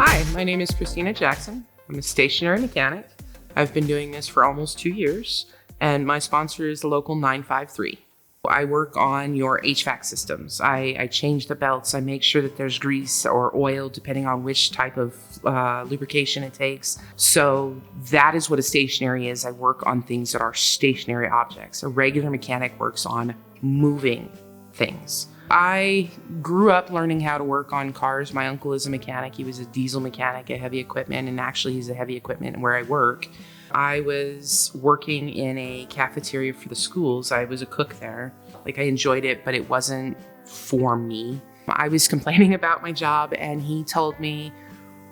Hi, my name is Christina Jackson. I'm a stationary mechanic. I've been doing this for almost 2 years, and my sponsor is the local 953. I work on your HVAC systems. I change the belts. I make sure that there's grease or oil depending on which type of lubrication it takes. So that is what a stationary is. I work on things that are stationary objects. A regular mechanic works on moving things. I grew up learning how to work on cars. My uncle is a mechanic. He was a diesel mechanic at heavy equipment, and actually he's a heavy equipment where I work. I was working in a cafeteria for the schools. I was a cook there. I enjoyed it, but it wasn't for me. I was complaining about my job, and he told me,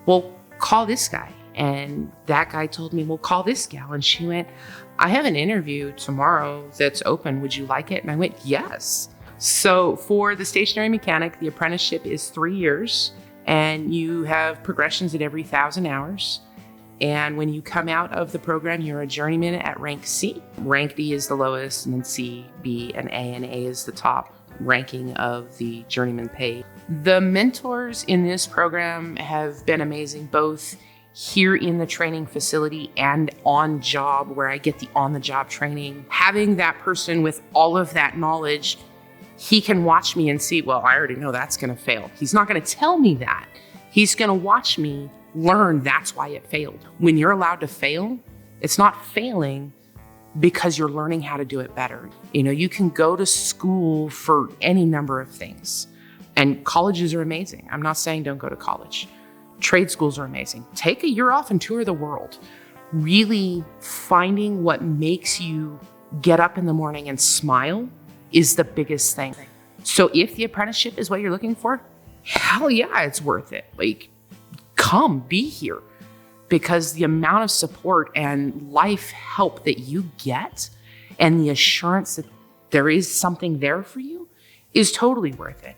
well, call this guy. And that guy told me, well, call this gal. And she went, I have an interview tomorrow that's open. Would you like it? And I went, yes. So for the stationary mechanic, the apprenticeship is 3 years, and you have progressions at every 1,000 hours. And when you come out of the program, you're a journeyman at rank C. Rank D is the lowest, and then C, B, and A is the top ranking of the journeyman pay. The mentors in this program have been amazing, both here in the training facility and on job, where I get the on-the-job training. Having that person with all of that knowledge, he can watch me and see, well, I already know that's going to fail. He's not going to tell me that. He's going to watch me learn that's why it failed. When you're allowed to fail, it's not failing because you're learning how to do it better. You can go to school for any number of things, and colleges are amazing. I'm not saying don't go to college. Trade schools are amazing. Take a year off and tour the world. Really finding what makes you get up in the morning and smile is the biggest thing. So if the apprenticeship is what you're looking for, hell yeah, it's worth it. Come be here, because the amount of support and life help that you get and the assurance that there is something there for you is totally worth it.